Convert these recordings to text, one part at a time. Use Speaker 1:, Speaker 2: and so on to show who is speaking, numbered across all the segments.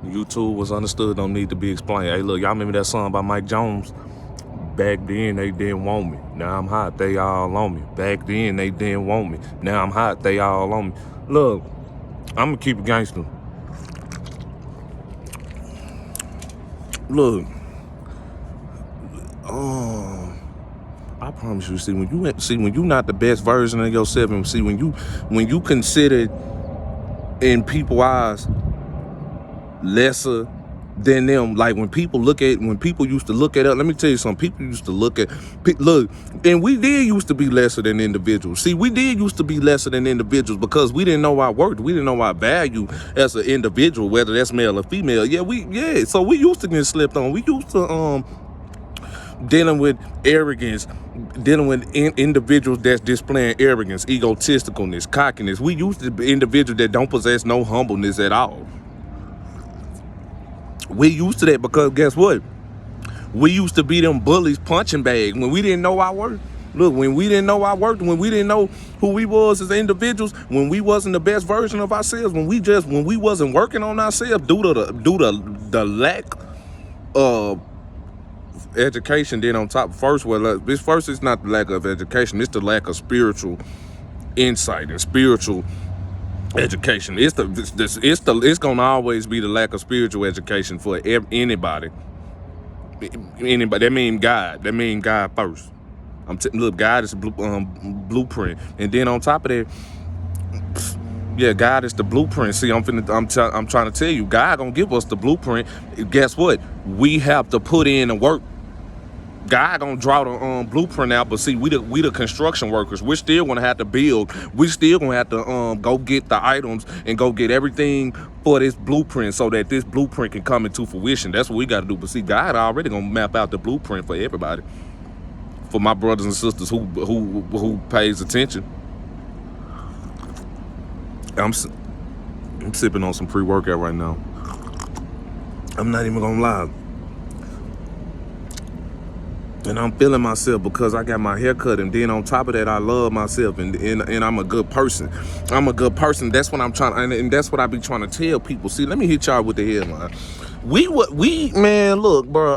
Speaker 1: YouTube was understood, don't need to be explained. Hey, look, y'all remember that song by Mike Jones? Back then, they didn't want me. Now I'm hot, they all on me. Back then, they didn't want me. Now I'm hot, they all on me. Look, I'm gonna keep it gangster. Look, I promise you, when you not the best version of yourself, and when you consider in people's eyes lesser than them, like when people used to look at us, let me tell you something, people used to look, and we did used to be lesser than individuals. See, we did used to be lesser than individuals because we didn't know our worth, we didn't know our value as an individual, whether that's male or female. So we used to get slipped on. We used to dealing with arrogance, dealing with individuals that's displaying arrogance, egotisticalness, cockiness. We used to be individuals that don't possess no humbleness at all. We used to that because guess what? We used to be them bullies punching bags when we didn't know our worth. Look, when we didn't know our worth, when we didn't know who we was as individuals, when we wasn't the best version of ourselves, when we wasn't working on ourselves due to the lack of education. Then on top, first it's not the lack of education, it's the lack of spiritual insight and spiritual education. It's gonna always be the lack of spiritual education for anybody. That mean God. That mean God first. Look, God is blueprint, and then on top of that, yeah, God is the blueprint. See, I'm trying to tell you, God gonna give us the blueprint. Guess what? We have to put in the work. God gonna draw the blueprint out, but see, we the construction workers. We're still gonna have to build. We still gonna have to go get the items and go get everything for this blueprint so that this blueprint can come into fruition. That's what we gotta do. But see, God already gonna map out the blueprint for everybody. For my brothers and sisters who pays attention. I'm sipping on some pre-workout right now. I'm not even gonna lie. And I'm feeling myself because I got my hair cut, and then on top of that, I love myself, and I'm a good person. I'm a good person. That's what I'm trying, and that's what I be trying to tell people. See, let me hit y'all with the headline. Man, look, bro.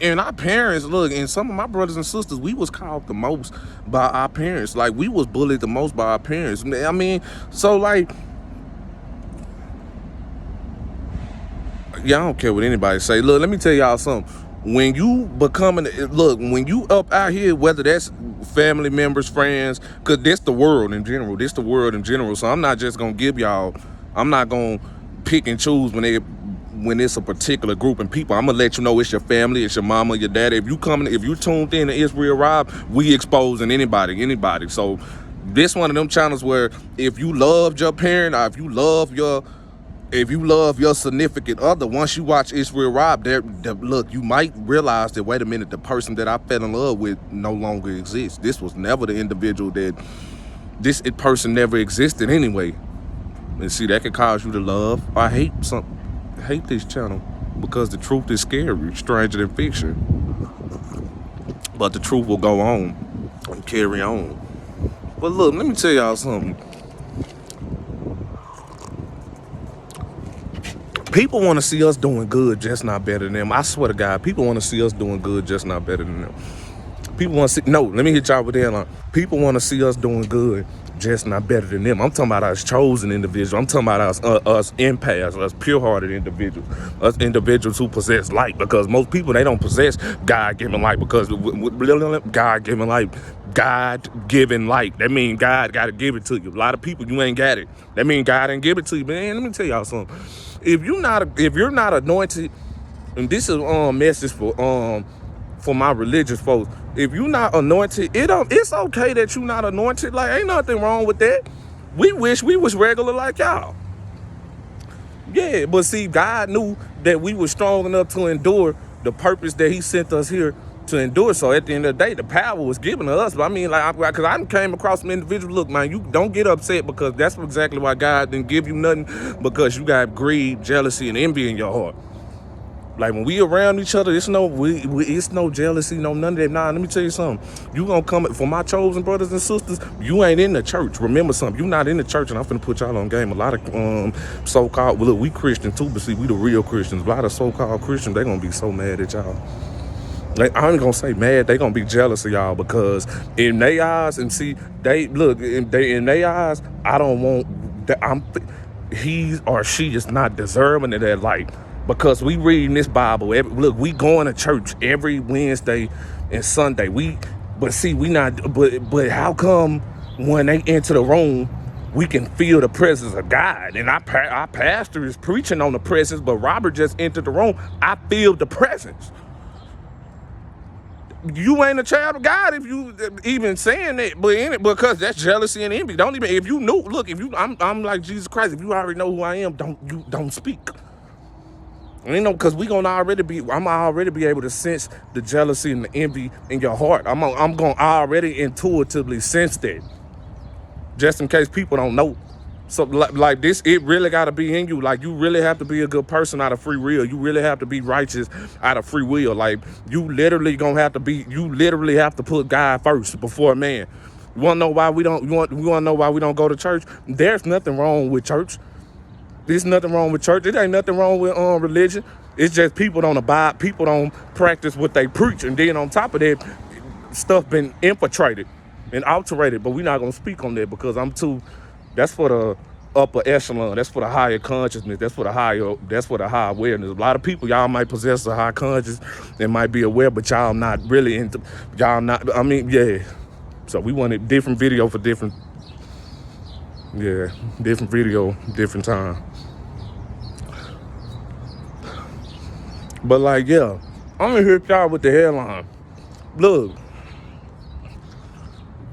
Speaker 1: And our parents, look, and some of my brothers and sisters, we was called the most by our parents. Like, we was bullied the most by our parents. I mean, so like, yeah, I don't care what anybody say. Look, let me tell y'all something. When you when you up out here, whether that's family members, friends, because this the world in general. So I'm not just going to give y'all, I'm not going to pick and choose when it's a particular group of people. I'm going to let you know it's your family, it's your mama, your daddy. If you tuned in to Israel Rob, we exposing anybody. So this one of them channels where if you loved your parent, or if you love your significant other, once you watch Israel Rob, look, you might realize that, wait a minute, the person that I fell in love with no longer exists. This was never the individual this person never existed anyway. And see, that could cause you to love or hate this channel, because the truth is scary, stranger than fiction. But the truth will go on and carry on. But look, let me tell y'all something. People want to see us doing good, just not better than them. I swear to God, people want to see us doing good, just not better than them. Let me hit y'all with that line. People want to see us doing good, just not better than them. I'm talking about us chosen individuals. I'm talking about us empaths, us pure-hearted individuals, us individuals who possess light, because most people, they don't possess God-given light, because God-given light, that means God got to give it to you. A lot of people, you ain't got it. That means God didn't give it to you. Man, let me tell y'all something. If you're not anointed, and this is message for my religious folks. If you're not anointed, it's okay that you're not anointed. Like, ain't nothing wrong with that. We wish we was regular like y'all. Yeah, but see, God knew that we were strong enough to endure the purpose that He sent us here to endure. So at the end of the day, the power was given to us. But I mean, like, because I came across some individuals. Look, man, you don't get upset, because that's exactly why God didn't give you nothing, because you got greed, jealousy, and envy in your heart. Like when we around each other, it's no jealousy, no none of that. Nah, let me tell you something. You gonna come for my chosen brothers and sisters. You ain't in the church. Remember something. You not in the church, and I'm finna put y'all on game. A lot of so-called, well, look, we Christian too, but see, we the real Christians. A lot of so-called Christians, they gonna be so mad at y'all. Like, I ain't gonna say mad, they gonna be jealous of y'all, because in their eyes, and see, they look in their eyes, I don't want that. He or she is not deserving of that light, because we reading this Bible. Look, we going to church every Wednesday and Sunday. But see, we not. But how come when they enter the room, we can feel the presence of God? And our pastor is preaching on the presence, but Robert just entered the room. I feel the presence. You ain't a child of God if you even saying that, because that's jealousy and envy. Don't even, if you knew, look, I'm like Jesus Christ. If you already know who I am, don't speak. You know, because I'm already be able to sense the jealousy and the envy in your heart. I'm gonna already intuitively sense that, just in case people don't know. So like this, it really got to be in you. Like, you really have to be a good person out of free will. You really have to be righteous out of free will. Like, you literally have to put God first before man. You want to know why we don't? You want to know why we don't go to church? There's nothing wrong with church. There's nothing wrong with church. It ain't nothing wrong with religion. It's just people don't abide. People don't practice what they preach, and then on top of that, stuff been infiltrated and alterated. But we're not gonna speak on that, because that's for the upper echelon. That's for the higher consciousness. That's for the high awareness. A lot of people, y'all might possess a high conscious and might be aware, but y'all not really into. Y'all not. I mean, yeah. So we wanted different video for different. Yeah, different video, different time. But like, yeah, I'm gonna hit y'all with the headline. Look,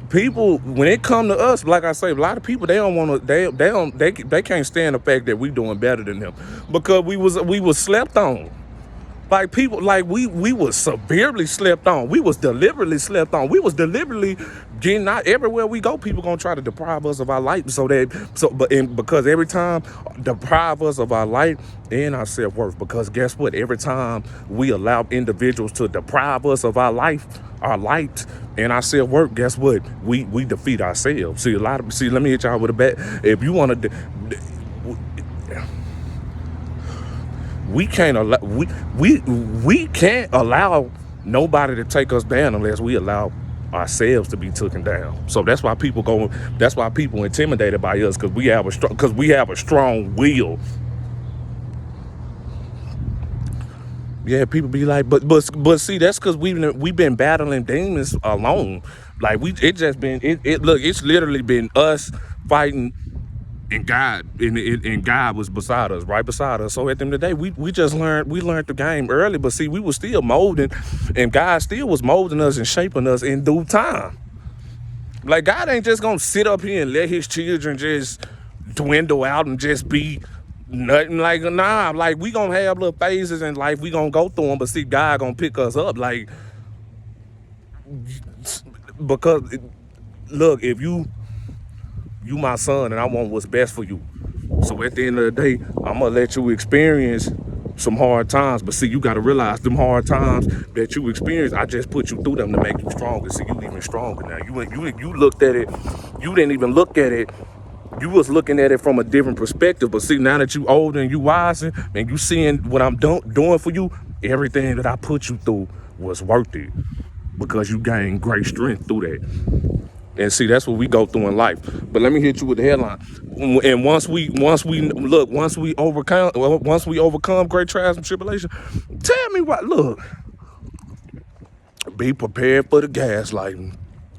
Speaker 1: people, when it come to us, like I say, a lot of people, they don't want to. They can't stand the fact that we doing better than them, because we was slept on. Like, people, like we was severely slept on. We was deliberately slept on. We was deliberately getting out. Everywhere we go, people gonna try to deprive us of our light. Because every time deprive us of our light and our self-worth. Because guess what? Every time we allow individuals to deprive us of our life, our light, and our self-worth, guess what? We defeat ourselves. Let me hit y'all with a bet. If you want to. We can't allow nobody to take us down unless we allow ourselves to be taken down. So that's why people intimidated by us, because we have a strong will. Yeah, people be like, but see, that's because we've been battling demons alone. Like, it's literally been us fighting. And God, and God was beside us, right beside us. So at the end of the day, we learned the game early, but see, we were still molding, and God still was molding us and shaping us in due time. Like, God ain't just gonna sit up here and let his children just dwindle out and just be nothing. Like, nah, like, we gonna have little phases in life, we gonna go through them, but see, God gonna pick us up. Like, because, look, if you my son, and I want what's best for you. So at the end of the day, I'm gonna let you experience some hard times. But see, you gotta realize them hard times that you experience, I just put you through them to make you stronger. See, you even stronger now. You looked at it, you didn't even look at it. You was looking at it from a different perspective. But see, now that you older and you wiser and you seeing what I'm doing for you, everything that I put you through was worth it, because you gained great strength through that. And see, that's what we go through in life. But let me hit you with the headline. And once we overcome great trials and tribulation, tell me what. Look, be prepared for the gaslighting.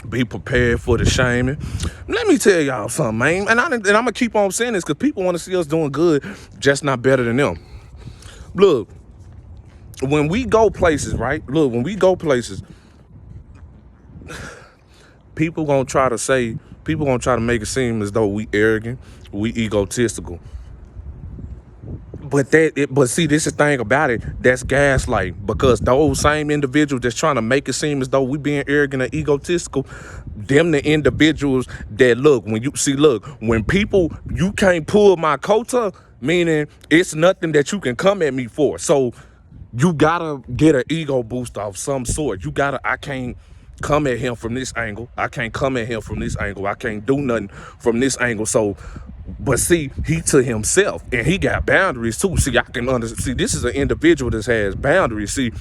Speaker 1: Be prepared for the shaming. Let me tell y'all something, man. And I'm gonna keep on saying this, because people want to see us doing good, just not better than them. Look, when we go places, right? Look, when we go places, people gonna try to make it seem as though we arrogant, we egotistical. But see, this is the thing about it. That's gaslight, because those same individuals that's trying to make it seem as though we being arrogant and egotistical, them the individuals that when people, you can't pull my quota, meaning it's nothing that you can come at me for. So You gotta get an ego boost off some sort. I can't come at him from this angle. I can't come at him from this angle. I can't do nothing from this angle. So, but see, he to himself, and he got boundaries too. See, I can understand. See, this is an individual that has boundaries. See,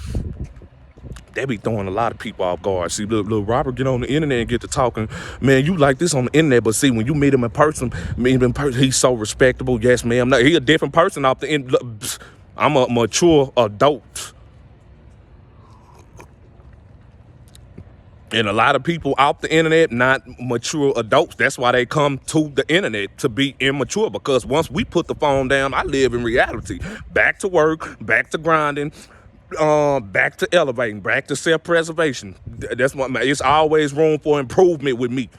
Speaker 1: they be throwing a lot of people off guard. See, look, Robert get on the internet and get to talking. Man, you like this on the internet, but see, when you meet him in person, he's so respectable. Yes, ma'am. No, he a different person off the end. I'm a mature adult. And a lot of people off the internet, not mature adults. That's why they come to the internet, to be immature. Because once we put the phone down, I live in reality. Back to work, back to grinding, back to elevating, back to self-preservation. That's what it's always room for improvement with me.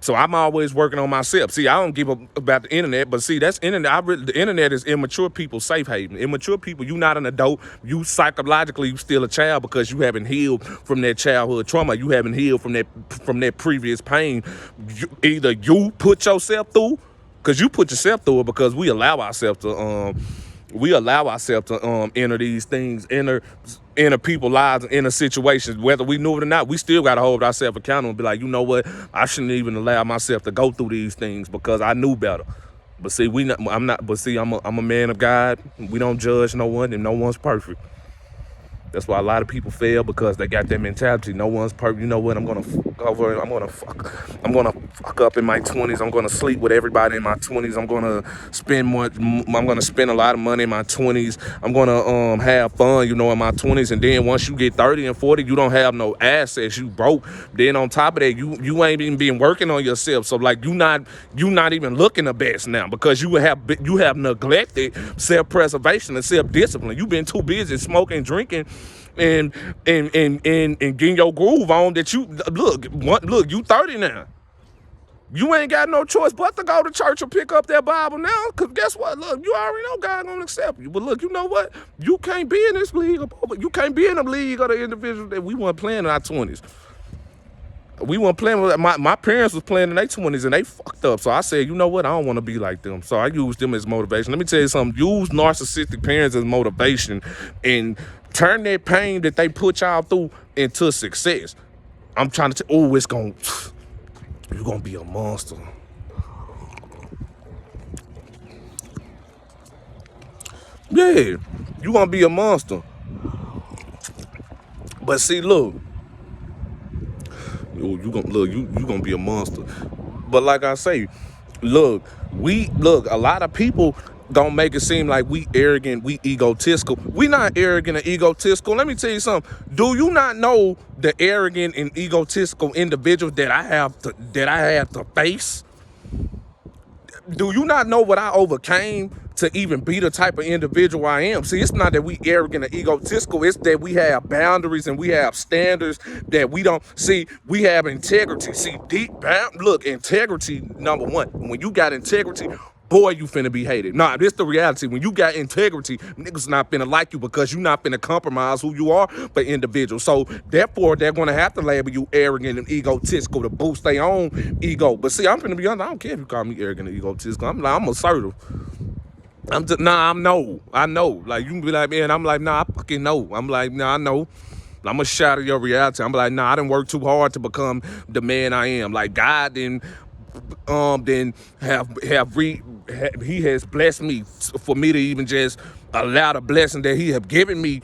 Speaker 1: So I'm always working on myself. See, I don't give up about the internet, but see, that's internet. The internet is immature people's safe haven. Immature people, you're not an adult. You psychologically, you still a child because you haven't healed from that childhood trauma. You haven't healed from that previous pain. Either you put yourself through, because you put yourself through it, because we allow ourselves to enter these things, enter people's lives, and enter situations, whether we knew it or not. We still got to hold ourselves accountable and be like, you know what? I shouldn't even allow myself to go through these things because I knew better. But see, I'm a man of God. We don't judge no one, and no one's perfect. That's why a lot of people fail, because they got that mentality. No one's perfect. You know what? I'm gonna fuck up in my 20s. I'm gonna sleep with everybody in my 20s. I'm gonna spend a lot of money in my 20s. I'm gonna have fun, in my 20s. And then once you get 30 and 40, you don't have no assets. You broke. Then on top of that, you ain't even been working on yourself. So like you not even looking the best now, because you have neglected self-preservation and self-discipline. You've been too busy smoking, drinking, and getting your groove on, that you look, you 30 now. You ain't got no choice but to go to church or pick up that Bible now, because guess what? Look, you already know God gonna accept you. But look, you know what? You can't be in this league. You can't be in the league of the individuals that we weren't playing in our 20s. We weren't playing with my parents was playing in their 20s and they fucked up. So I said, you know what? I don't want to be like them. So I used them as motivation. Let me tell you something. Use narcissistic parents as motivation and turn that pain that they put y'all through into success. I'm trying to you're going to be a monster. Yeah, you're going to be a monster. But see, look, you gonna be a monster. But like I say, look, a lot of people gonna make it seem like we arrogant, we egotistical. We not arrogant and egotistical. Let me tell you something. Do you not know the arrogant and egotistical individuals that I have to face? Do you not know what I overcame to even be the type of individual I am? See, it's not that we arrogant and egotistical. It's that we have boundaries and we have standards that we don't see. We have integrity. See, integrity, number one. When you got integrity, boy, you finna be hated. Nah, this the reality. When you got integrity, niggas not finna like you because you not finna compromise who you are for individuals. So therefore, they're gonna have to label you arrogant and egotistical to boost their own ego. But see, I'm finna be honest. I don't care if you call me arrogant and egotistical. I'm assertive. I know. Like, you can be like, man, I'm like, nah, I fucking know. I'm like, nah, I know. I'm gonna shatter your reality. I'm like, nah, I didn't work too hard to become the man I am. Like, God didn't he has blessed me for me to even just allow the blessing that he have given me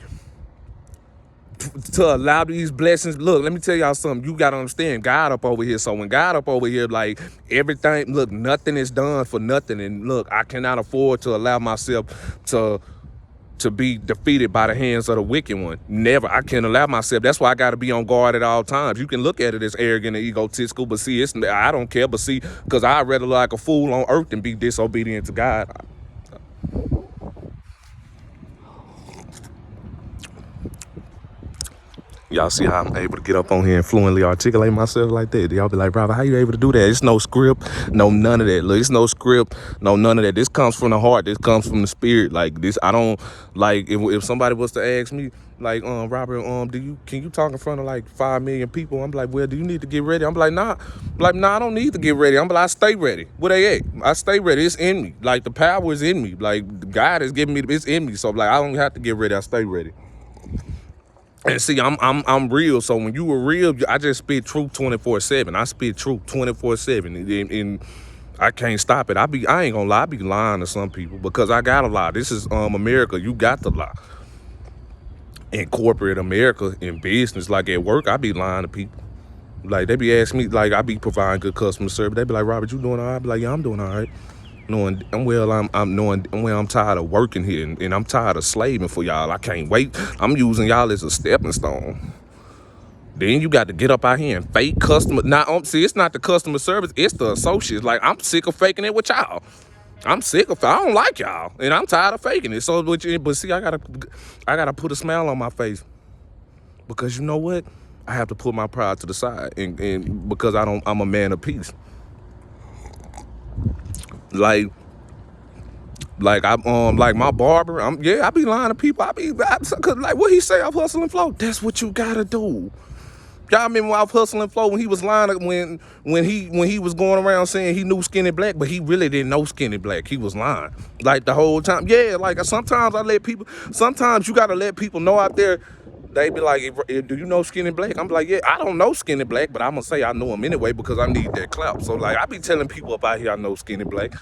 Speaker 1: to allow these blessings. Look, let me tell y'all something. You gotta understand, God up over here. So when God up over here, like everything, look, nothing is done for nothing. And look, I cannot afford to allow myself to be defeated by the hands of the wicked one. Never. I can't allow myself. That's why I got to be on guard at all times. You can look at it as arrogant and egotistical, but see, I don't care. But see, because I'd rather look like a fool on earth than be disobedient to God. Y'all see how I'm able to get up on here and fluently articulate myself like that? Y'all be like, brother, how you able to do that? It's no script, no none of that. Look, it's no script, no none of that. This comes from the heart. This comes from the spirit. Like this, I don't like if somebody was to ask me, like, Robert, can you talk in front of like 5 million people? I'm like, well, do you need to get ready? I'm like, nah, I don't need to get ready. I'm like, I stay ready. Where they at? I stay ready. It's in me. Like the power is in me. Like God is giving me. It's in me. So like, I don't have to get ready. I stay ready. And see, I'm real. So when you were real, I just spit truth 24/7. I spit truth 24/7, and I can't stop it. I ain't gonna lie. I be lying to some people because I gotta lie. This is America. You got to lie. In corporate America, in business, like at work, I be lying to people. Like they be asking me, like I be providing good customer service. They be like, Robert, you doing all right? I be like, yeah, I'm doing all right. Knowing I'm tired of working here and I'm tired of slaving for y'all. I can't wait. I'm using y'all as a stepping stone. Then you got to get up out here and fake customer. Now, see, it's not the customer service, it's the associates. Like I'm sick of faking it with y'all. I don't like y'all, and I'm tired of faking it. So, but see, I gotta put a smile on my face because you know what? I have to put my pride to the side, and because I'm a man of peace. Like I'm like my barber. I be lying to people. Cause like what he say, I'm hustling flow. That's what you gotta do. Y'all remember when I was hustling flow when he was lying when he was going around saying he knew Skinny Black, but he really didn't know Skinny Black. He was lying like the whole time. Yeah, like sometimes you gotta let people know out there. They be like, do you know Skinny Black? I'm like, yeah, I don't know Skinny Black, but I'm gonna say I know him anyway because I need that clout. So like I be telling people up out here I know Skinny Black.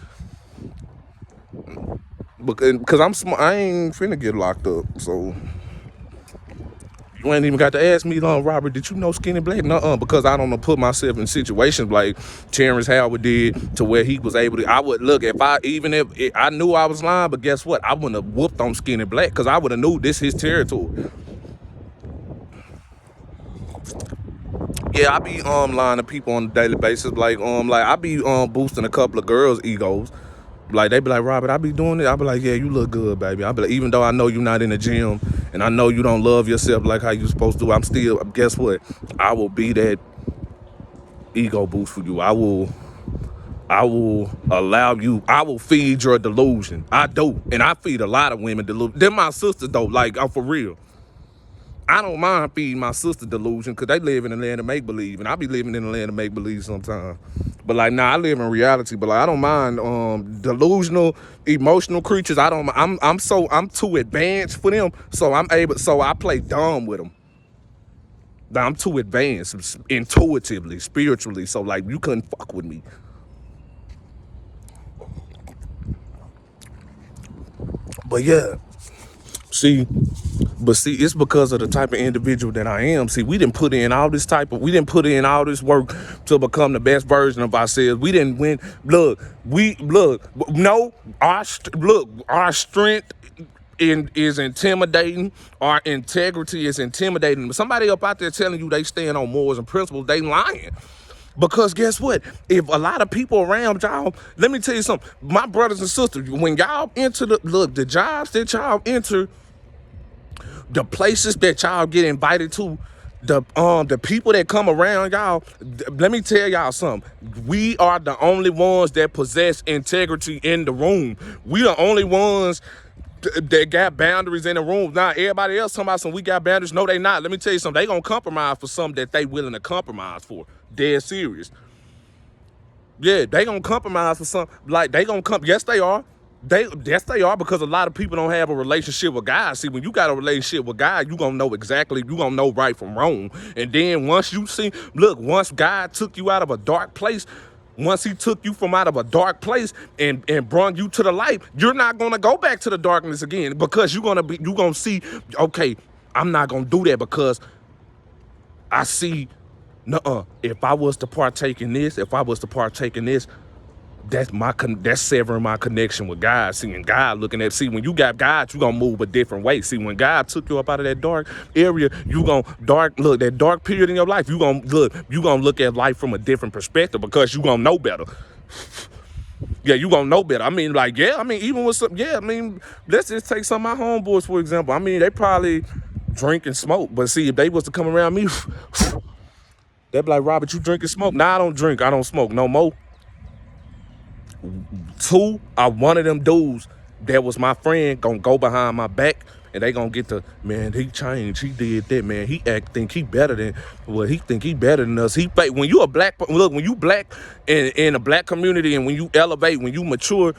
Speaker 1: Because I'm smart, I ain't finna get locked up, so you ain't even got to ask me, Robert, did you know Skinny Black? Nuh-uh, because I don't put myself in situations like Terrence Howard did to where he was able to. I would look if I knew I was lying, but guess what? I wouldn't have whooped on Skinny Black because I would have knew this his territory. Yeah, I be lying to people on a daily basis, like I be boosting a couple of girls' egos. Like they be like, Robert, I be doing it. I be like, yeah, you look good, baby. I be like, even though I know you're not in the gym and I know you don't love yourself like how you supposed to, I'm still, guess what? I will be that ego boost for you. I will allow you, I will feed your delusion. I do. And I feed a lot of women delusion. They're my sisters though, like I'm for real. I don't mind feeding my sister delusion because they live in the land of make-believe, and I be living in the land of make-believe sometimes. But like, I live in reality. But like, I don't mind delusional, emotional creatures. I'm too advanced for them, so I play dumb with them. I'm too advanced, intuitively, spiritually. So like, you couldn't fuck with me. But yeah, see, it's because of the type of individual that I am. See, we didn't put in all this work to become the best version of ourselves. We didn't win. Our strength is intimidating. Our integrity is intimidating. Somebody up out there telling you they stand on morals and principles, they lying. Because guess what? If a lot of people around y'all, let me tell you something. My brothers and sisters, when y'all enter the jobs that y'all enter, the places that y'all get invited to, the people that come around y'all, let me tell y'all something. We are the only ones that possess integrity in the room. We are the only ones that got boundaries in the room. Now, everybody else talking about some we got boundaries. No, they not. Let me tell you something. They gonna compromise for something that they willing to compromise for. Dead serious. Yeah, they gonna compromise for something. Like, they gonna come. Yes, they are. Yes, they are, because a lot of people don't have a relationship with God. See, when you got a relationship with God, you gonna know right from wrong. And then once God took you out of a dark place, once he took you from out of a dark place and brought you to the light, you're not gonna go back to the darkness again, because you're gonna see, okay, I'm not gonna do that because I see, if I was to partake in this, that's severing my connection with God. See, and God when you got God, you gonna move a different way. See, when God took you up out of that dark area, that dark period in your life, you gonna look at life from a different perspective, because you gonna know better. Yeah, you gonna know better. I mean, even with some, let's just take some of my homeboys, for example. I mean, they probably drink and smoke. But see, if they was to come around me, they'd be like, Robert, you drink and smoke? Nah, I don't drink. I don't smoke no more. Two, I one of them dudes that was my friend gonna go behind my back and they gonna get the, man, he changed, he did that, man, think he better than, well, he think he better than us. He fake. When you a black, look, when you black in a black community, and when you elevate, when you mature,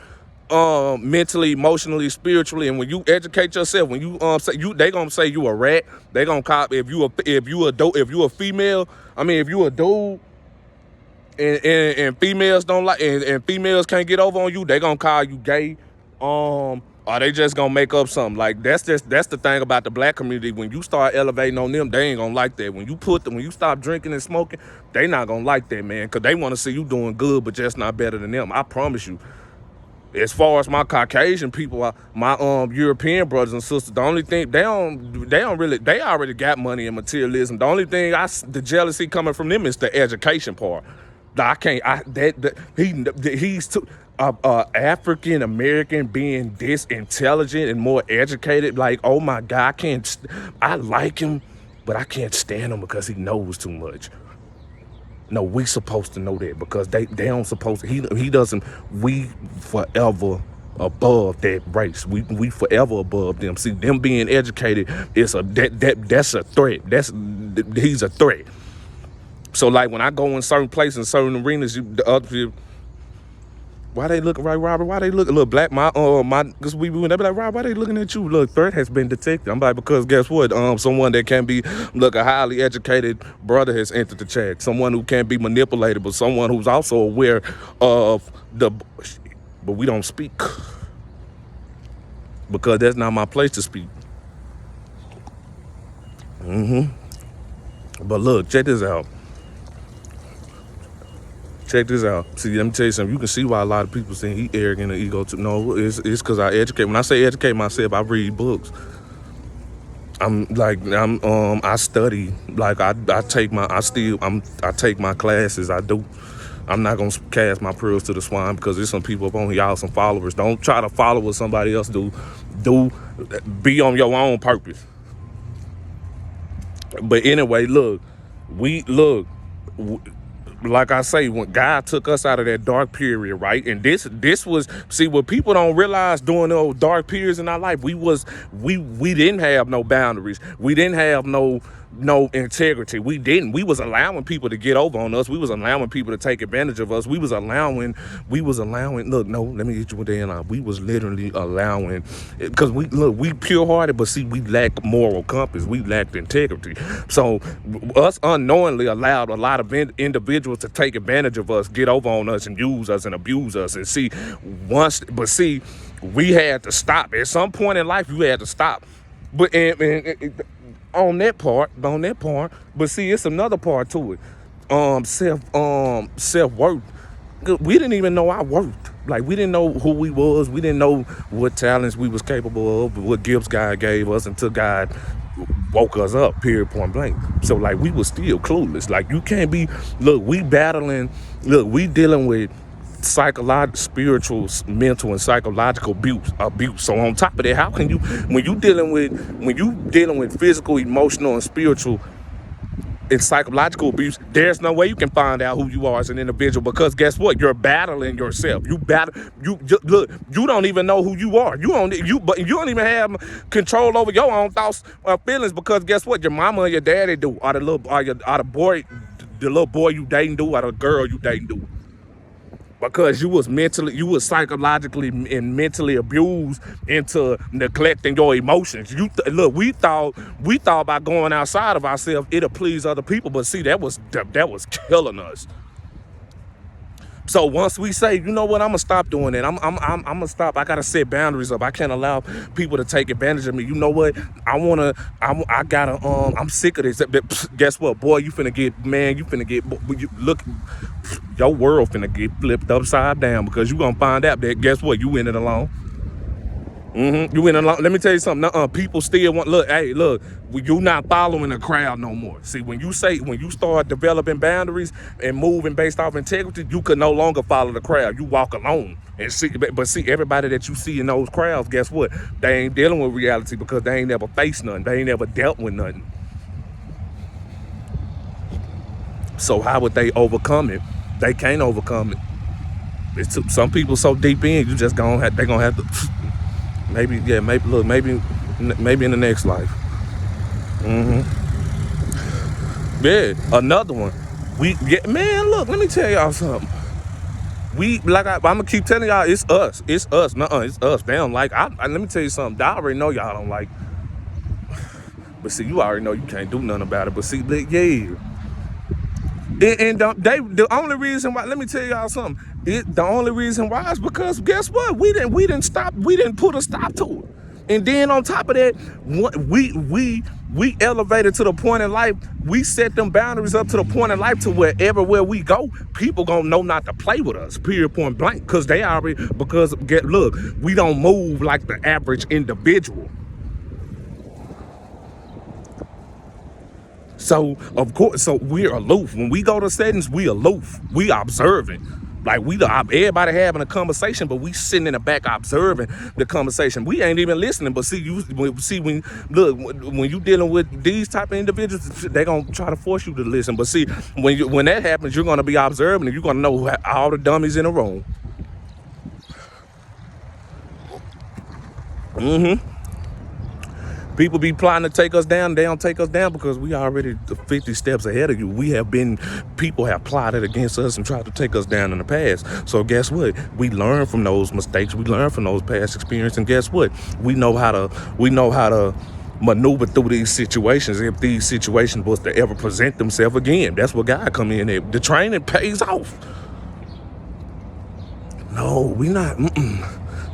Speaker 1: mentally, emotionally, spiritually, and when you educate yourself, when you say they gonna say you a rat. They gonna call if you a female. I mean, if you a dude. And females don't like, and females can't get over on you, they gonna call you gay, or they just gonna make up something. Like that's the thing about the black community. When you start elevating on them, they ain't gonna like that. When you stop drinking and smoking, they not gonna like that, man, because they want to see you doing good, but just not better than them. I promise you. As far as my Caucasian people, my European brothers and sisters, the only thing they already got money and materialism. The only thing the jealousy coming from them is the education part. He's too African American being this intelligent and more educated. Like, oh my God, I like him, but I can't stand him because he knows too much. No, we supposed to know that because they don't supposed to. He doesn't. We forever above that race. We forever above them. See, them being educated is that's a threat. He's a threat. So like when I go in certain places, certain arenas, the other people, why they looking, right, Robert? Why they looking? Look, black, because they be like, Robert, why they looking at you? Look, threat has been detected. I'm like, because guess what? Someone that can be, a highly educated brother has entered the chat. Someone who can't be manipulated, but someone who's also aware of but we don't speak because that's not my place to speak. But look, check this out. Check this out. See, let me tell you something. You can see why a lot of people say he arrogant and ego. No, it's because I educate. When I say educate myself, I read books. I study. Like I take my classes. I do. I'm not gonna cast my pearls to the swine because there's some people up on here, y'all some followers. Don't try to follow what somebody else do. Be on your own purpose. But anyway, like I say, when God took us out of that dark period, right? And this was, see, what people don't realize during those dark periods in our life, we didn't have no boundaries. We didn't have no integrity. We was allowing people to get over on us. We was allowing people to take advantage of us. We was allowing, look, no, let me get you there. We was literally allowing, because we pure hearted, but see, we lacked moral compass. We lacked integrity. So us unknowingly allowed a lot of individuals to take advantage of us, get over on us and use us and abuse us. And see, we had to stop. At some point in life, you had to stop. But on that part, but see, it's another part to it. Self-worth. We didn't even know our worth. Like, we didn't know who we was. We didn't know what talents we was capable of, what gifts God gave us until God woke us up, period, point blank. So, like, we was still clueless. Like, you can't be, we dealing with psychological, spiritual, mental, and psychological abuse. So on top of that, how can you, when you dealing with physical, emotional, and spiritual and psychological abuse, there's no way you can find out who you are as an individual, because guess what? You're battling yourself. You don't even know who you are. You don't even have control over your own thoughts or feelings, because guess what? Your mama and your daddy do, or the little boy you dating do, or the girl you dating do. Because you was psychologically and mentally abused into neglecting your emotions. We thought by going outside of ourselves, it'll please other people, but see, that was killing us. So once we say, you know what, I'm gonna stop doing that. I'm gonna stop. I gotta set boundaries up. I can't allow people to take advantage of me. You know what? I'm sick of this. Guess what, boy? You finna get, your world finna get flipped upside down, because you gonna find out that, guess what, you in it alone. You went along. Let me tell you something. People still want. Look, hey, look. You not following the crowd no more. See, when you start developing boundaries and moving based off integrity, you can no longer follow the crowd. You walk alone and see. But see, everybody that you see in those crowds, guess what? They ain't dealing with reality because they ain't never faced nothing. They ain't never dealt with nothing. So how would they overcome it? They can't overcome it. Some people so deep in, you just they're gonna have to. Maybe in the next life. Yeah, another one. Man, look, let me tell y'all something. I'm gonna keep telling y'all, it's us. It's us. Nuh-uh, it's us. They don't like. Let me tell you something. I already know y'all don't like. But see, you already know you can't do nothing about it. But see, yeah. The only reason why, let me tell y'all something. The only reason why is because guess what? We didn't put a stop to it. And then on top of that, we elevated to the point in life. We set them boundaries up to the point in life to where everywhere we go, people gonna know not to play with us. Period, point blank. Because look, we don't move like the average individual. So of course, we're aloof. When we go to settings, we aloof. We observing. Like everybody having a conversation, but we sitting in the back observing the conversation. We ain't even listening. But when you dealing with these type of individuals, they gonna try to force you to listen. But see, when that happens, you're gonna be observing, and you're gonna know all the dummies in the room. People be plotting to take us down. They don't take us down because we already 50 steps ahead of you. People have plotted against us and tried to take us down in the past. So guess what? We learn from those mistakes. We learn from those past experiences. And guess what? We know how to maneuver through these situations if these situations was to ever present themselves again. That's what God come in at. The training pays off. No, we not.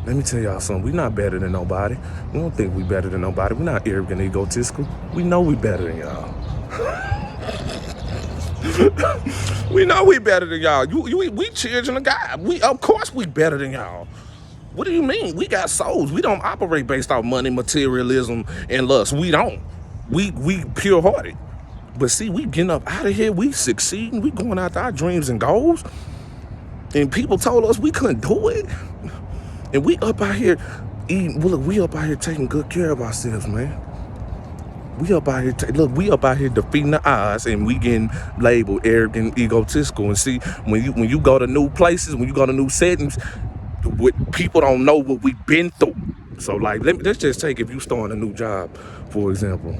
Speaker 1: Let me tell y'all something. We're not better than nobody. We don't think we better than nobody. We're not arrogant, egotistical. We know we better than y'all. We know we better than y'all. We children of God. Of course we better than y'all. What do you mean? We got souls. We don't operate based off money, materialism, and lust. We don't. We pure-hearted. But see, we getting up out of here. We succeeding. We going after our dreams and goals. And people told us we couldn't do it. And we up out here eating. Look, we up out here taking good care of ourselves, man. We up out here defeating the odds, and we getting labeled arrogant, egotistical. And see, when you go to new places, when you go to new settings, people don't know what we've been through. So like, let's just take, if you starting a new job, for example.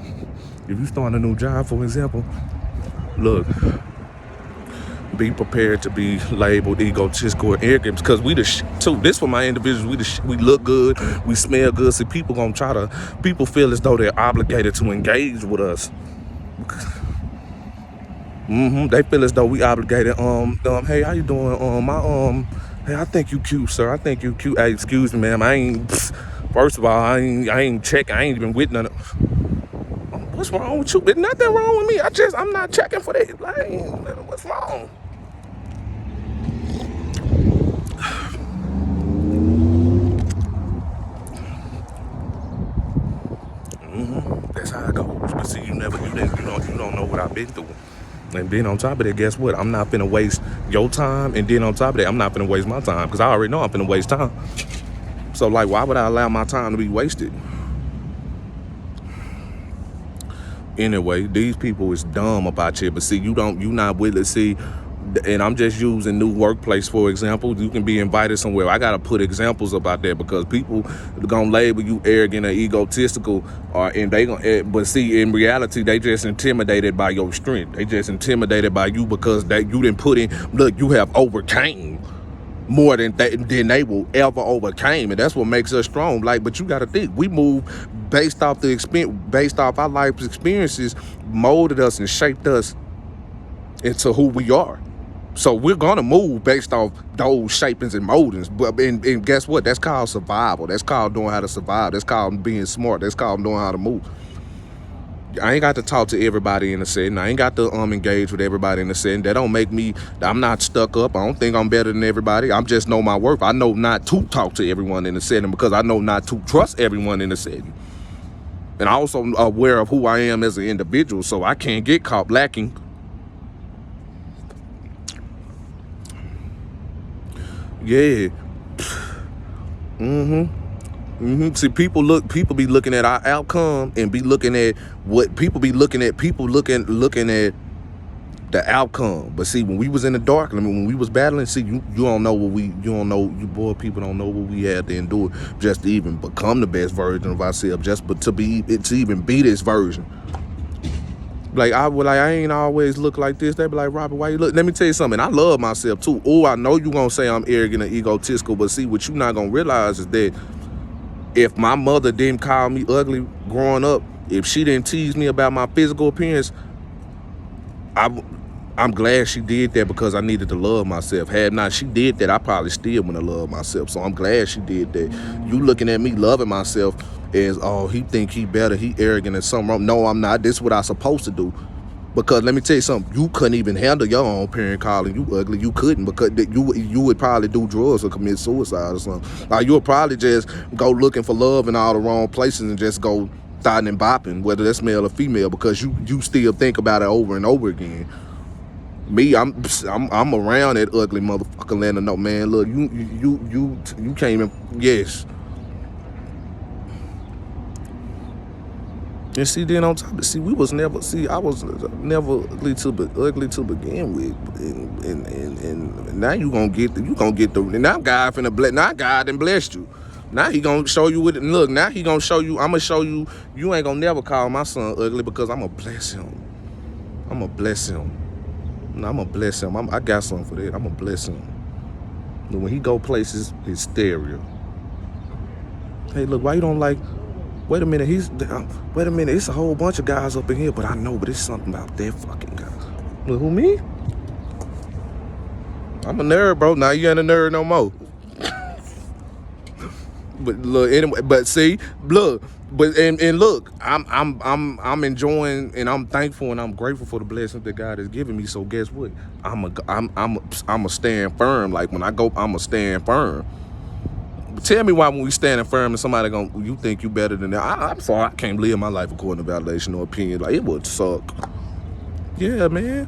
Speaker 1: Look. Be prepared to be labeled egotistical or arrogant because we too. This for my individuals. We look good. We smell good. See, people feel as though they're obligated to engage with us. They feel as though we obligated. Hey, how you doing? Hey, I think you cute, sir. I think you cute. Hey, excuse me, ma'am. First of all, I ain't checking. I ain't even with none of. What's wrong with you? There's nothing wrong with me. I'm not checking for that. Like, what's wrong? That's how it goes. But see, you don't know what I've been through. And then on top of that, guess what? I'm not finna waste your time. And then on top of that, I'm not finna waste my time because I already know I'm finna waste time. So like, why would I allow my time to be wasted? Anyway, these people is dumb about shit. But see, you not willing to see. And I'm just using new workplace for example. You can be invited somewhere. I gotta put examples about that because people gonna label you arrogant or egotistical, but see, in reality, they just intimidated by your strength. They just intimidated by you because you didn't put in. Look, you have overcame more than they will ever overcame, and that's what makes us strong. Like, but you gotta think, we move based off our life's experiences, molded us and shaped us into who we are. So we're gonna move based off those shapings and moldings. And guess what? That's called survival. That's called knowing how to survive. That's called being smart. That's called knowing how to move. I ain't got to talk to everybody in the setting. I ain't got to engage with everybody in the setting. That don't make me, I'm not stuck up. I don't think I'm better than everybody. I'm just know my worth. I know not to talk to everyone in the setting because I know not to trust everyone in the setting. And I also aware of who I am as an individual, so I can't get caught lacking. Yeah. See, people be looking at our outcome and be looking at what people be looking at. People looking at the outcome. But see, when we was in the dark, I mean, when we was battling, see, you don't know you boy people don't know what we had to endure just to even become the best version of ourselves, to even be this version. Like I ain't always look like this. They be like, Robert, why you look? Let me tell you something. I love myself too. Oh, I know you gonna say I'm arrogant and egotistical, but see, what you not gonna realize is that if my mother didn't call me ugly growing up, if she didn't tease me about my physical appearance, I'm glad she did that because I needed to love myself. Had not she did that, I probably still wouldn't have loved myself. So I'm glad she did that. You looking at me loving myself as, oh, he think he better, he arrogant and something wrong. No, I'm not. This is what I'm supposed to do. Because let me tell you something, you couldn't even handle your own parent calling you ugly. You couldn't, because you would probably do drugs or commit suicide or something. Like, you would probably just go looking for love in all the wrong places and just go thotting and bopping, whether that's male or female, because you still think about it over and over again. Me, I'm around that ugly motherfucker letting her know, man, look, you can't even, yes. And see, then on top of, see, I was never ugly to begin with, and now you gonna get the now God finna bless, now God done blessed you. Now he gonna show you what, look, now he gonna show you, I'ma show you, you ain't gonna never call my son ugly because I'ma bless him. I'ma bless him. No, I'm gonna bless him. I got something for that. I'm gonna bless him. But when he go places, it's stereo. Hey, look, why you don't like? Wait a minute, wait a minute. It's a whole bunch of guys up in here, but I know, but it's something about that fucking guy. Look, who, me? I'm a nerd, bro. Now you ain't a nerd no more. But look, anyway, but see, look. But and look, I'm enjoying and I'm thankful and I'm grateful for the blessings that God has given me. So guess what? I'm a stand firm. Like when I go, I'm a stand firm. But tell me why when we standing firm and somebody you think you better than that? I'm sorry, I can't live my life according to validation or opinion. Like, it would suck. Yeah, man.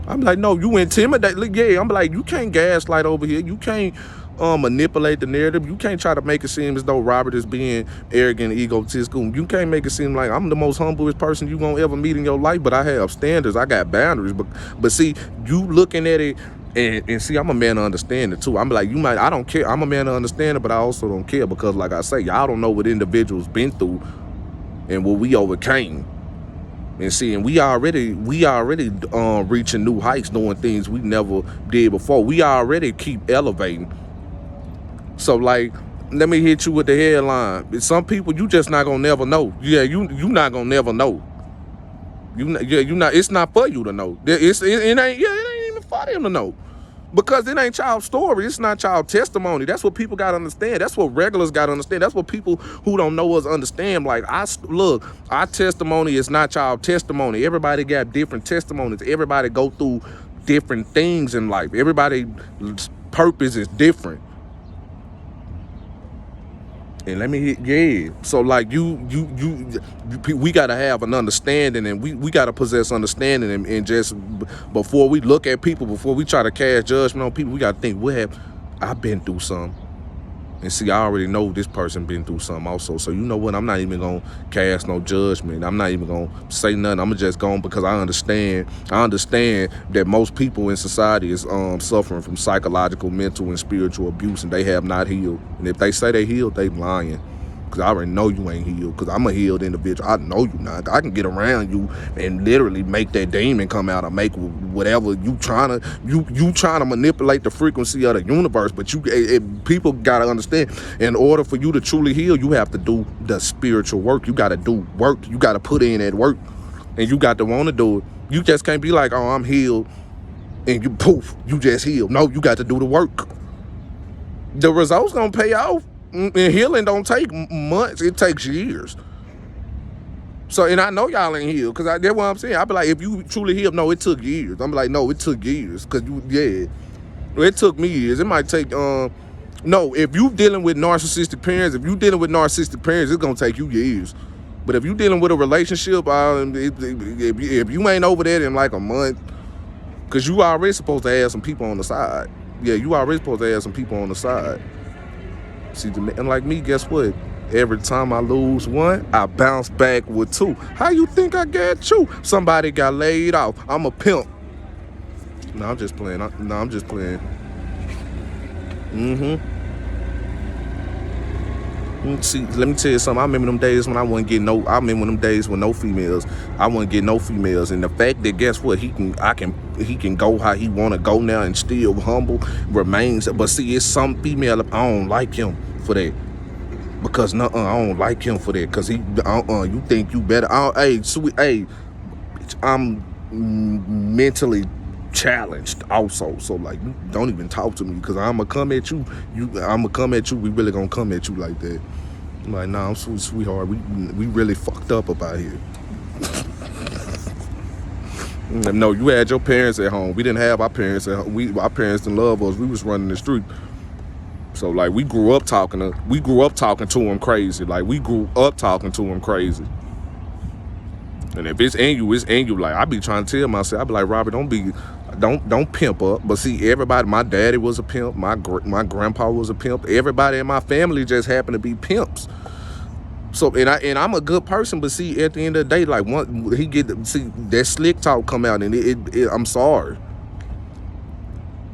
Speaker 1: I'm like, no, you intimidate. Look, yeah, I'm like, you can't gaslight over here. You can't manipulate the narrative. You can't try to make it seem as though Robert is being arrogant and egotistical. You can't make it seem like I'm the most humblest person you gonna ever meet in your life, but I have standards. I got boundaries. But see, you looking at it and see, I'm a man of understanding too. I'm like, I don't care. I'm a man of understanding, but I also don't care because, like I say, y'all don't know what individuals been through and what we overcame. And see, and we already reaching new heights, doing things we never did before. We already keep elevating. So, like, let me hit you with the headline. Some people you just not gonna never know. Yeah, you not gonna never know. You not. It's not for you to know. It ain't even for them to know, because it ain't y'all story. It's not y'all testimony. That's what people gotta understand. That's what regulars gotta understand. That's what people who don't know us understand. Like, our testimony is not y'all testimony. Everybody got different testimonies. Everybody go through different things in life. Everybody's purpose is different. And let me hit, yeah. So like we gotta have an understanding, and we gotta possess understanding, and just before we look at people, before we try to cast judgment on people, we gotta think, what have I been through something? And see, I already know this person been through something also. So you know what? I'm not even gonna cast no judgment. I'm not even gonna say nothing. I'm just going because I understand that most people in society is suffering from psychological, mental, and spiritual abuse, and they have not healed. And if they say they healed, they lying. Because I already know you ain't healed, because I'm a healed individual. I know you not. I can get around you and literally make that demon come out, or make whatever you trying to manipulate the frequency of the universe. But people gotta understand, in order for you to truly heal, you have to do the spiritual work. You gotta do work. You gotta put in that work, and you got to want to do it. You just can't be like, oh, I'm healed, and you poof, you just healed. No, you got to do the work. The results gonna pay off. And healing don't take months, it takes years. So, and I know y'all ain't healed, because that's what I'm saying. I be like, if you truly healed, no, it took years. I'm like, no, it took years, because it took me years. It might take, no, if you dealing with narcissistic parents, it's going to take you years. But if you dealing with a relationship, if you ain't over that in like a month, because you already supposed to have some people on the side. Yeah, you already supposed to have some people on the side. See, and like me, guess what? Every time I lose one, I bounce back with two. How you think I got two? Somebody got laid off. I'm a pimp. No, I'm just playing. I'm just playing. See, let me tell you something. I remember them days when I remember them days with no females. I wouldn't get no females. And the fact that, guess what? He can go how he want to go now and still humble remains. But see, it's some female, I don't like him for that. Because I don't like him for that. Because you think you better. I'm mentally challenged also. So like, don't even talk to me, because I'ma come at you. I'ma come at you. We really gonna come at you like that. I'm like, nah, I'm sweetheart. We really fucked up about here. No, you had your parents at home. We didn't have our parents at home. Our parents didn't love us. We was running the street. So like, we grew up talking to him crazy. Like, we grew up talking to him crazy. And if it's in you, it's in you. Like, I be trying to tell myself, I be like, Robert, don't pimp up. But see, everybody, my daddy was a pimp, my grandpa was a pimp. Everybody in my family just happened to be pimps. So, and I'm a good person, but see, at the end of the day, like, that slick talk come out, and I'm sorry.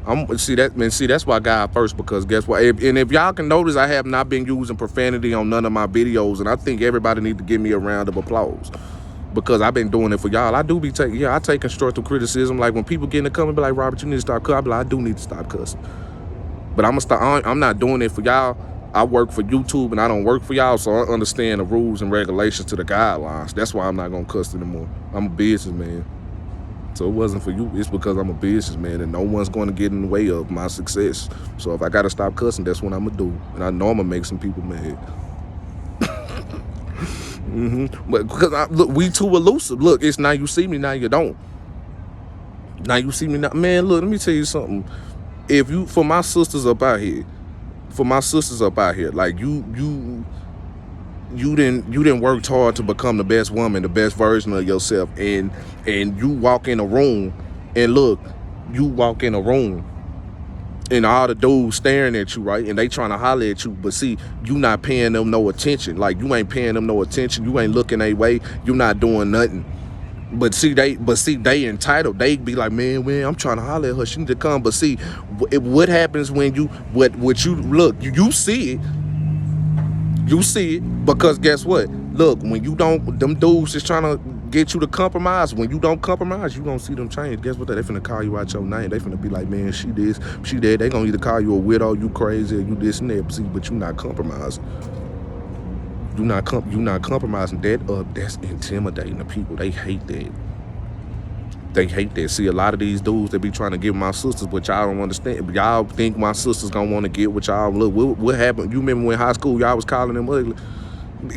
Speaker 1: That's why I got first, because guess what? And if y'all can notice, I have not been using profanity on none of my videos, and I think everybody need to give me a round of applause, because I've been doing it for y'all. I take constructive criticism. Like, when people get in the comment, be like, Robert, you need to stop cussing. I be like, I do need to stop cussing. But I'm not doing it for y'all. I work for YouTube, and I don't work for y'all, so I understand the rules and regulations to the guidelines. That's why I'm not gonna cuss anymore. I'm a businessman. So it wasn't for you. It's because I'm a businessman, and no one's going to get in the way of my success. So if I got to stop cussing, that's what I'm going to do. And I know I'm going to make some people mad. But because look, we too elusive. Look, it's now you see me, now you don't. Now you see me now. Man, look, let me tell you something. For my sisters up out here, like, you didn't work hard to become the best woman, the best version of yourself, and you walk in a room, and look, and all the dudes staring at you, right? And they trying to holler at you, but see, you not paying them no attention. Like, you ain't paying them no attention. You ain't looking their way. You not doing nothing. But see, they entitled. They be like, man, I'm trying to holler at her. She need to come. But see, what happens when you see it. You see it, because guess what? Look, when you don't, them dudes is trying to get you to compromise. When you don't compromise, you gonna see them change. Guess what? They finna call you out your name. They finna be like, man, she this, she that. They gonna either call you a widow, you crazy, or you this and that. See, but you not compromising. You not compromising. That's intimidating the people. They hate that. They hate that. See, a lot of these dudes, they be trying to give my sisters, but y'all don't understand. Y'all think my sisters gonna want to get what y'all. Look, what happened? You remember when high school y'all was calling them ugly?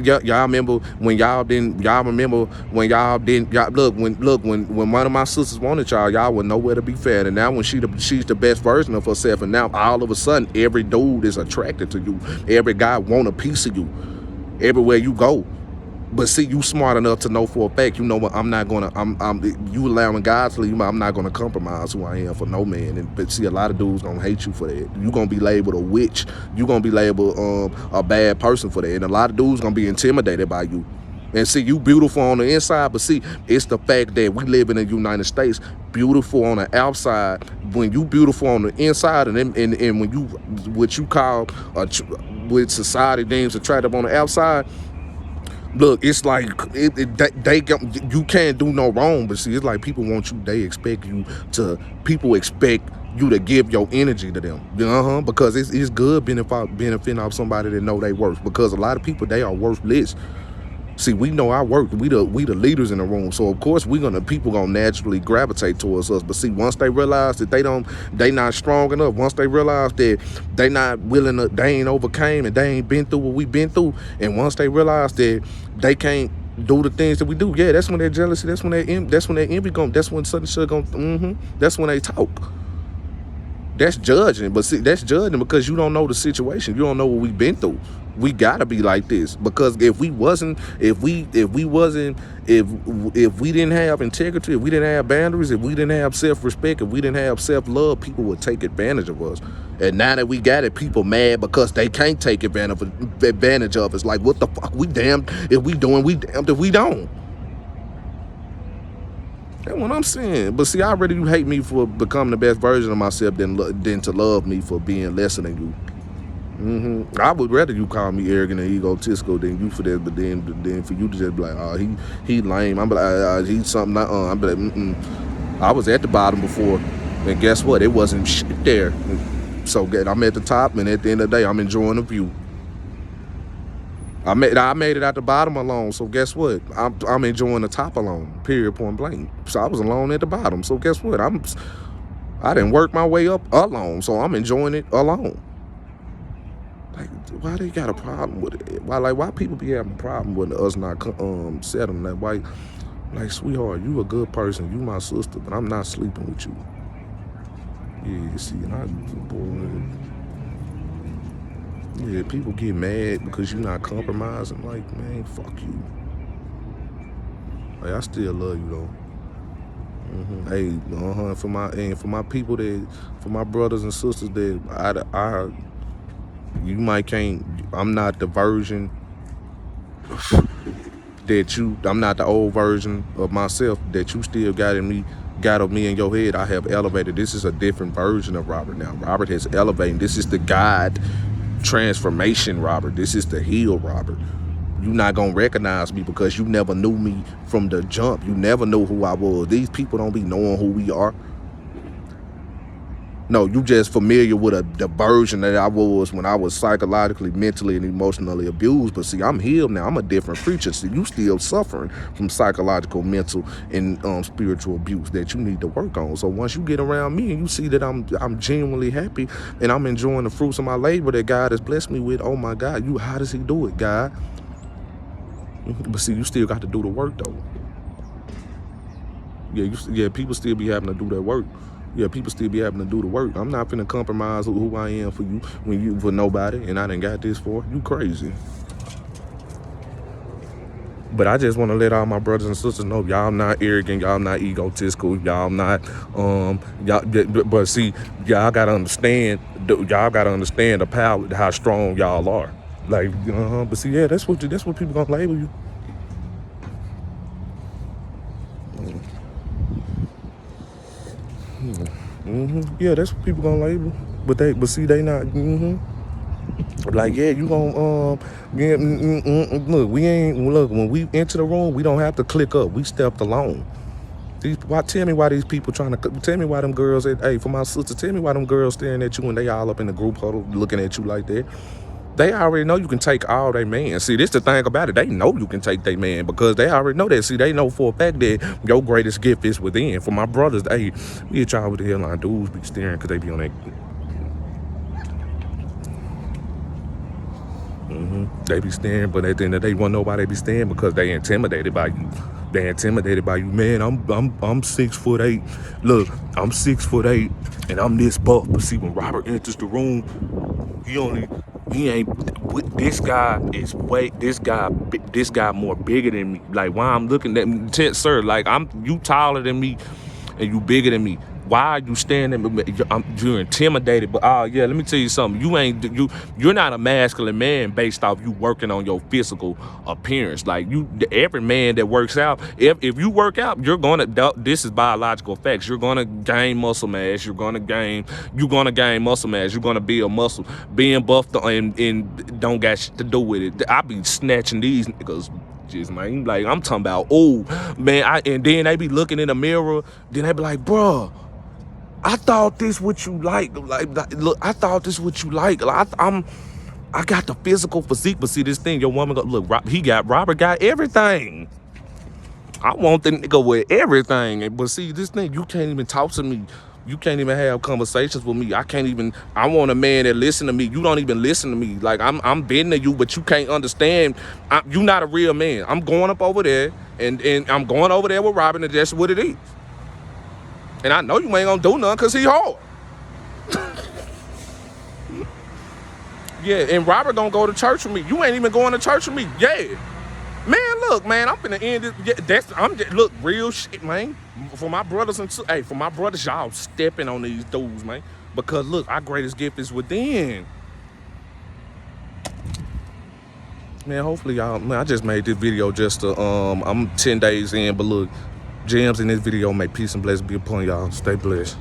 Speaker 1: Y'all remember when y'all didn't? Y'all remember when y'all didn't? When one of my sisters wanted y'all were nowhere to be found. And now when she's the best version of herself, and now all of a sudden every dude is attracted to you. Every guy want a piece of you. Everywhere you go. But see, you smart enough to know for a fact, you know what, you allowing God to leave, I'm not gonna compromise who I am for no man. But see, a lot of dudes gonna hate you for that. You gonna be labeled a witch. You gonna be labeled a bad person for that. And a lot of dudes gonna be intimidated by you. And see, you beautiful on the inside, but see, it's the fact that we live in the United States, beautiful on the outside. When you beautiful on the inside, and when you, what you call, what society deems attractive on the outside, look, it's like you can't do no wrong, but see, it's like people want you. People expect you to give your energy to them. Because it's good benefiting off somebody that know they worth. Because a lot of people, they are worthless. See, we know our worth. We the leaders in the room. So of course people gonna naturally gravitate towards us. But see, once they realize that they not strong enough, once they realize that they not willing to, they ain't overcame and they ain't been through what we been through, and once they realize that they can't do the things that we do. Yeah, that's when that jealousy, that's when that envy that's when sudden shit that's when they talk. That's judging, but see, that's judging because you don't know the situation. You don't know what we've been through. We gotta be like this because if we didn't have integrity, if we didn't have boundaries, if we didn't have self-respect, if we didn't have self-love, people would take advantage of us. And now that we got it, people mad because they can't take advantage of us. Like, what the fuck? We damned if we doing, we damned if we don't. That's what I'm saying. But see, I already you hate me for becoming the best version of myself than to love me for being lesser than you. I would rather you call me arrogant and egotistical than you for that. But then for you to just be like, oh, he lame. I'm like, he's something. I'm like, I was at the bottom before, and guess what? It wasn't shit there. So I'm at the top, and at the end of the day, I'm enjoying the view. I made it out the bottom alone. So guess what? I'm enjoying the top alone. Period. Point blank. So I was alone at the bottom. So guess what? I didn't work my way up alone. So I'm enjoying it alone. Like, why they got a problem with it? Why people be having a problem with us not settling that? Why, like, sweetheart, you a good person. You my sister, but I'm not sleeping with you. Yeah, see, boy. Yeah, people get mad because you're not compromising. Like, man, fuck you. Like, I still love you though. Hey, for my people for my brothers and sisters that you might can't. I'm not the version I'm not the old version of myself that you still got of me in your head. I have elevated. This is a different version of Robert now. Robert has elevated. This is the God transformation Robert. This is the heel Robert. You're not gonna recognize me because you never knew me from the jump. You never knew who I was. These people don't be knowing who we are. No, you just familiar with the version that I was when I was psychologically, mentally, and emotionally abused. But see, I'm healed now. I'm a different creature. See, you still suffering from psychological, mental, and spiritual abuse that you need to work on. So once you get around me and you see that I'm genuinely happy and I'm enjoying the fruits of my labor that God has blessed me with, oh my God, how does he do it, God? But see, you still got to do the work though. Yeah, people still be having to do that work. Yeah, people still be having to do the work. I'm not finna compromise who I am for you for nobody, and I done got this for you. Crazy. But I just want to let all my brothers and sisters know y'all not arrogant, y'all not egotistical, y'all not but see, y'all gotta understand the power, how strong y'all are. Like, but see, yeah, that's what people gonna label you. Yeah, that's what people gonna label. But see, they not. Like, yeah, you gonna look. When we enter the room, we don't have to click up. We stepped alone. Tell me why these people tell me why them girls. Hey, for my sister, tell me why them girls staring at you and they all up in the group huddle looking at you like that. They already know you can take all they man. See, this the thing about it. They know you can take they man because they already know that. See, they know for a fact that your greatest gift is within. For my brothers, we hit y'all with the headline. Dudes be staring because they be on that. They be staring, but at the end of the day, want nobody be staring because they intimidated by you. They intimidated by you, man. I'm 6'8". Look, I'm 6'8", and I'm this buff. But see, when Robert enters the room, this guy more bigger than me. Like, why I'm looking at sir, like you taller than me and you bigger than me. Why are you standing? You're intimidated. But yeah, let me tell you something. You're not a masculine man based off you working on your physical appearance. Like every man that works out, if you work out, this is biological facts. You're gonna gain muscle mass. You're gonna gain muscle mass. You're gonna build muscle. Being buffed and don't got shit to do with it. I be snatching these niggas. Man, like I'm talking about, oh man, and then they be looking in the mirror, then they be like, bruh, I thought this what you like. Look, I thought this what you like. I got the physical physique, but see this thing, your woman look, Robert got everything. I want the nigga with everything, but see this thing, you can't even talk to me You can't even have conversations with me. I want a man that listen to me. You don't even listen to me. Like, I'm bending to you, but you can't understand. You not a real man. I'm going up over there, and I'm going over there with Robin, and that's what it is. And I know you ain't gonna do nothing because he hard. Yeah, and Robert gonna go to church with me. You ain't even going to church with me. Yeah. Man, look, man, I'm finna end this. Yeah, look, real shit, man. For my brothers and hey, for my brothers, y'all stepping on these dudes, man. Because look, our greatest gift is within. Man, hopefully y'all, man, I just made this video just to, I'm 10 days in, but look, gems in this video make peace and blessings be upon y'all. Stay blessed.